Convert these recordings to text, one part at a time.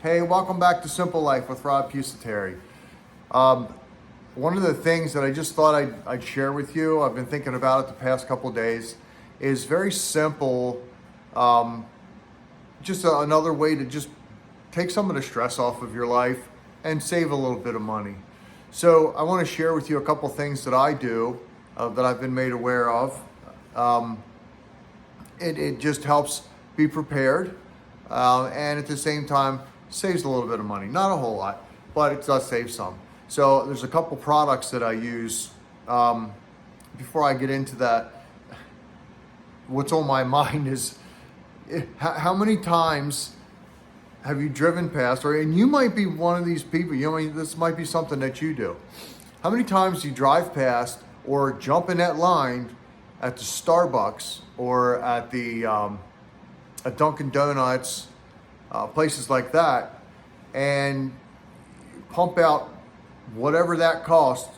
Hey, welcome back to Simple Life with Rob Pusateri. One of the things that I just thought I'd share with you, I've been thinking about it the past couple of days, is very simple. Another way to just take some of the stress off of your life and save a little bit of money. So I want to share with you a couple things that I do that I've been made aware of. It just helps be prepared and at the same time saves a little bit of money. Not a whole lot, but it does save some. So there's a couple products that I use. Before I get into that, what's on my mind is how many times have you driven past, and you might be one of these people, this might be something that you do. How many times do you drive past or jump in that line at the Starbucks or at at Dunkin' Donuts, places like that, and pump out whatever that costs,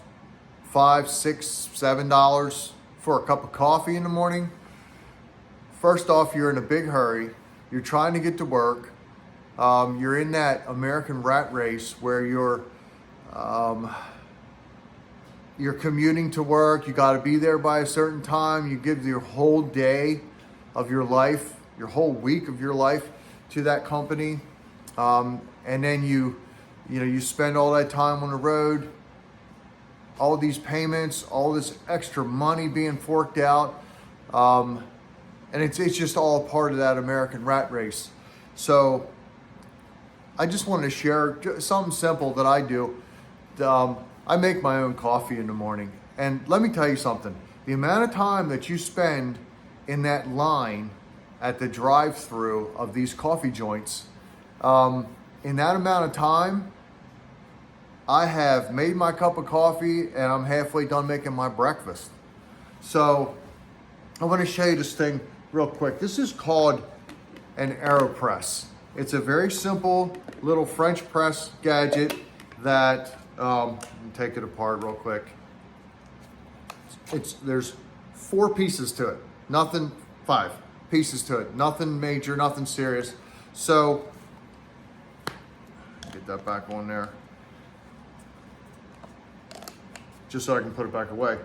$5, $6, $7 for a cup of coffee in the morning? First off, you're in a big hurry. You're trying to get to work. You're in that American rat race where you're commuting to work. You got to be there by a certain time. You give your whole day of your life, your whole week of your life to that company, and then you spend all that time on the road. All these payments, all this extra money being forked out, and it's just all part of that American rat race. So I just wanted to share something simple that I do. I make my own coffee in the morning. And let me tell you something. The amount of time that you spend in that line at the drive-through of these coffee joints, in that amount of time, I have made my cup of coffee and I'm halfway done making my breakfast. So I want to show you this thing real quick. This is called an AeroPress. It's a very simple little French press gadget that, let me take it apart real quick. There's 4 pieces to it, 5 pieces to it, nothing major, nothing serious. So, get that back on there, just so I can put it back away.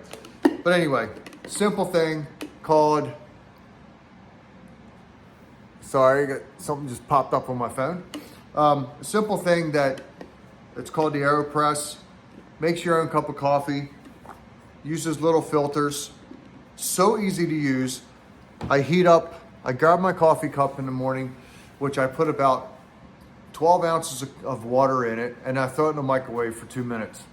But anyway, simple thing called, sorry, something just popped up on my phone. A simple thing it's called the AeroPress. Makes your own cup of coffee. Uses little filters. So easy to use. I grab my coffee cup in the morning, which I put about 12 ounces of water in it, and I throw it in the microwave for 2 minutes.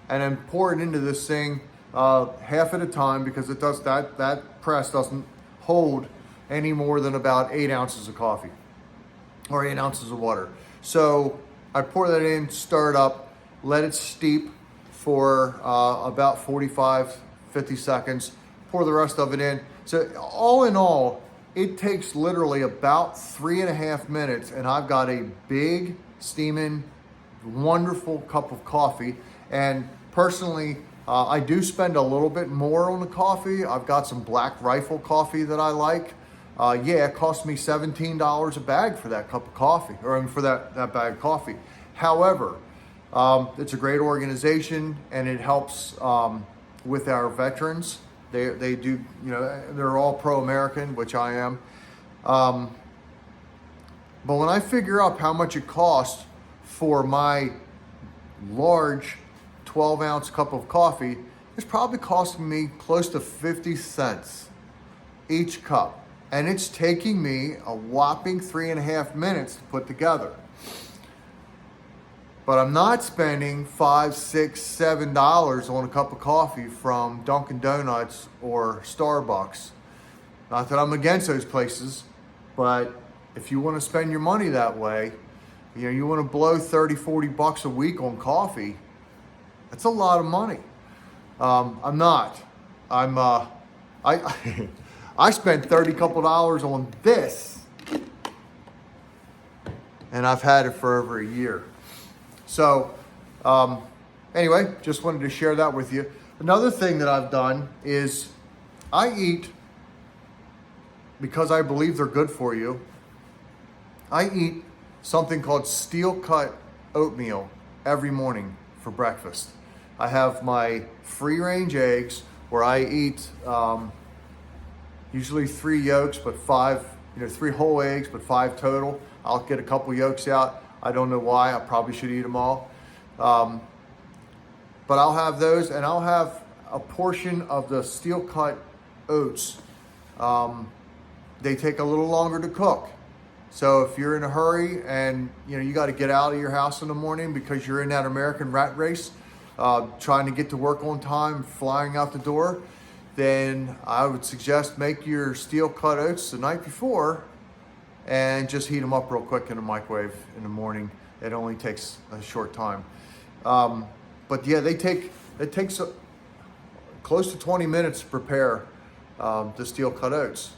And then pour it into this thing half at a time, because it does that press doesn't hold any more than about 8 ounces of coffee or 8 ounces of water. So I pour that in, stir it up, let it steep for about 45, 50 seconds, pour the rest of it in. So all in all, it takes literally about 3.5 minutes, and I've got a big, steaming, wonderful cup of coffee. And personally, I do spend a little bit more on the coffee. I've got some Black Rifle coffee that I like. It cost me $17 a bag for that cup of coffee, or for that bag of coffee. However, it's a great organization, and it helps with our veterans. They do, they're all pro-American, which I am. But when I figure out how much it costs for my large 12-ounce cup of coffee, it's probably costing me close to 50 cents each cup. And it's taking me a whopping 3.5 minutes to put together. But I'm not spending $5, $6, $7 on a cup of coffee from Dunkin' Donuts or Starbucks. Not that I'm against those places, but if you want to spend your money that way, you want to blow 30, 40 bucks a week on coffee, that's a lot of money. I'm not. I spent couple dollars on this, and I've had it for over a year. So anyway, just wanted to share that with you. Another thing that I've done is I eat, because I believe they're good for you, I eat something called steel cut oatmeal every morning for breakfast. I have my free range eggs where I eat usually 3 yolks, but 5, 3 whole eggs, but 5 total. I'll get a couple yolks out. I don't know why. I probably should eat them all. But I'll have those, and I'll have a portion of the steel cut oats. They take a little longer to cook. So if you're in a hurry and you got to get out of your house in the morning because you're in that American rat race, trying to get to work on time, flying out the door, then I would suggest make your steel cut oats the night before and just heat them up real quick in the microwave in the morning. It only takes a short time. But yeah, it takes close to 20 minutes to prepare the steel cut oats.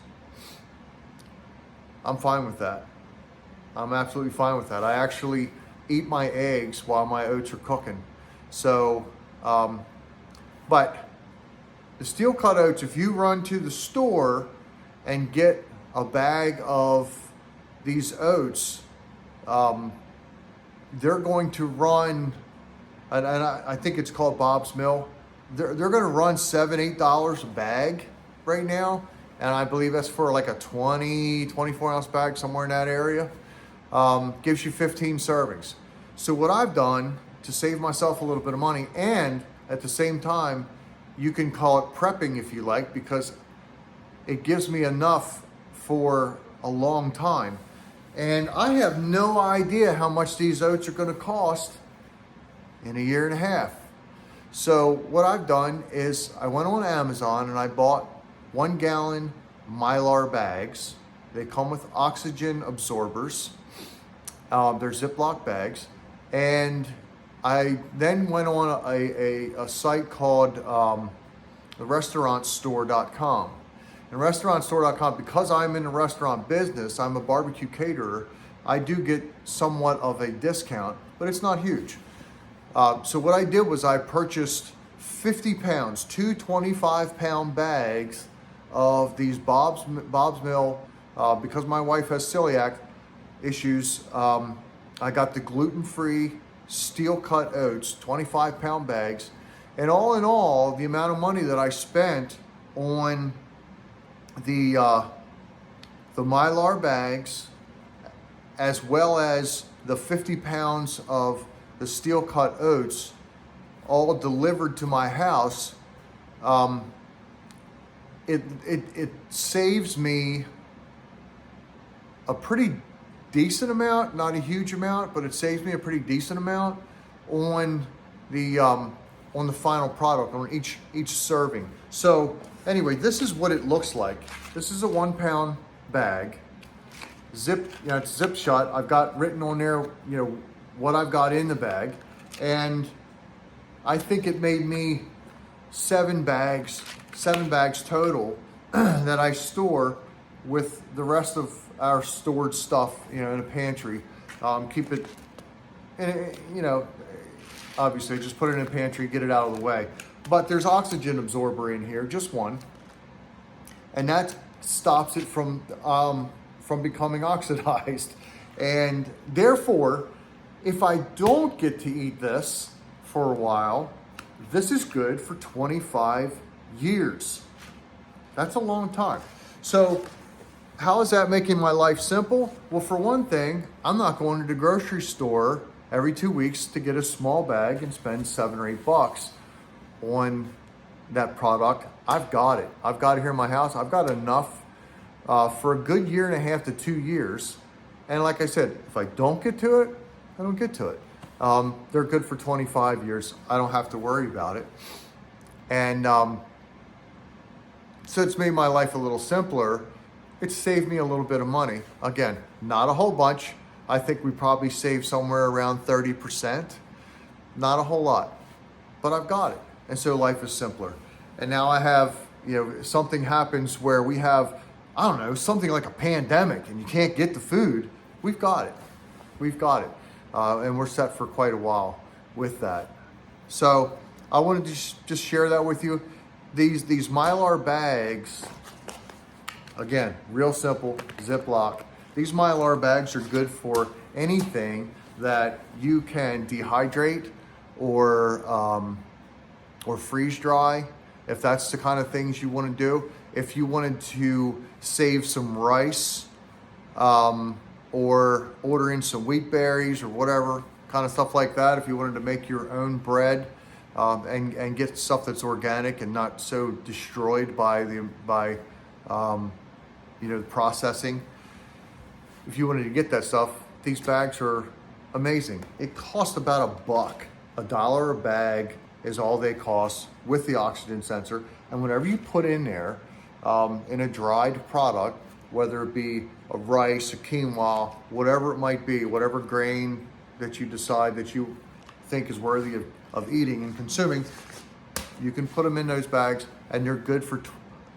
I'm fine with that. I'm absolutely fine with that. I actually eat my eggs while my oats are cooking. So, but the steel cut oats, if you run to the store and get a bag of these oats, they're going to run, and I think it's called Bob's Mill. They're going to run $7, $8 a bag right now. And I believe that's for like a 24 ounce bag, somewhere in that area. Gives you 15 servings. So what I've done to save myself a little bit of money, and at the same time, you can call it prepping if you like, because it gives me enough for a long time. And I have no idea how much these oats are going to cost in a year and a half. So what I've done is I went on Amazon and I bought 1 gallon Mylar bags. They come with oxygen absorbers. They're Ziploc bags. And I then went on a site called the restaurantstore.com. And restaurantstore.com, because I'm in the restaurant business, I'm a barbecue caterer, I do get somewhat of a discount, but it's not huge. So what I did was I purchased 50 pounds, 2 25-pound bags of these Bob's Mill, because my wife has celiac issues. I got the gluten-free steel cut oats, 25-pound bags. And all in all, the amount of money that I spent on the Mylar bags, as well as the 50 pounds of the steel cut oats, all delivered to my house, it saves me a pretty decent amount, not a huge amount, but it saves me a pretty decent amount on the final product, on each serving. So anyway, this is what it looks like. This is a 1 pound bag. It's zip shut. I've got written on there, what I've got in the bag. And I think it made me 7 bags total that I store with the rest of our stored stuff, in a pantry. Keep it, obviously just put it in a pantry, get it out of the way. But there's oxygen absorber in here, just one. And that stops it from becoming oxidized. And therefore, if I don't get to eat this for a while, this is good for 25 years. That's a long time. So how is that making my life simple? Well, for one thing, I'm not going to the grocery store every 2 weeks to get a small bag and spend $7 or $8 on that product. I've got it. I've got it here in my house. I've got enough for a good year and a half to 2 years. And like I said, if I don't get to it, I don't get to it. They're good for 25 years. I don't have to worry about it. And so it's made my life a little simpler. It's saved me a little bit of money. Again, not a whole bunch. I think we probably saved somewhere around 30%. Not a whole lot, but I've got it. And so life is simpler. And now I have, something happens where we have, something like a pandemic and you can't get the food. We've got it. We've got it. And we're set for quite a while with that. So I wanted to just share that with you. These Mylar bags, again, real simple, Ziploc. These Mylar bags are good for anything that you can dehydrate or freeze dry, if that's the kind of things you want to do. If you wanted to save some rice, or order in some wheat berries or whatever kind of stuff like that, if you wanted to make your own bread, and get stuff that's organic and not so destroyed by the processing. If you wanted to get that stuff, these bags are amazing. It costs about $1 a bag is all they cost with the oxygen sensor. And whenever you put in there, in a dried product, whether it be a rice, a quinoa, whatever it might be, whatever grain that you decide that you think is worthy of eating and consuming, you can put them in those bags and they're good for,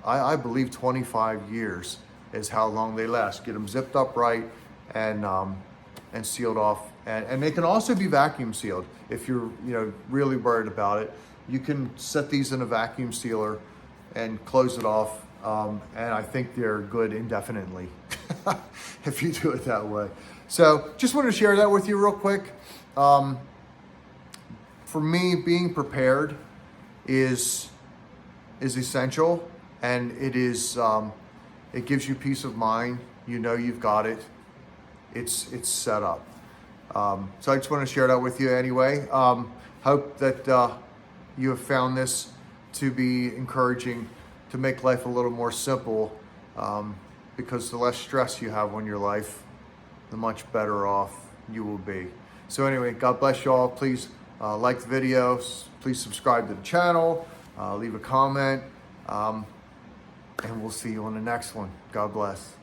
I believe 25 years is how long they last. Get them zipped up right and sealed off. And they can also be vacuum sealed. If you're really worried about it, you can set these in a vacuum sealer and close it off. And I think they're good indefinitely if you do it that way. So just wanted to share that with you real quick. For me, being prepared is essential, and it is it gives you peace of mind. You know you've got it. It's set up. So I just want to share that with you anyway. Hope that you have found this to be encouraging, to make life a little more simple, because the less stress you have on your life, the much better off you will be. So anyway, God bless you all. Please like the videos. Please subscribe to the channel. Leave a comment. And we'll see you on the next one. God bless.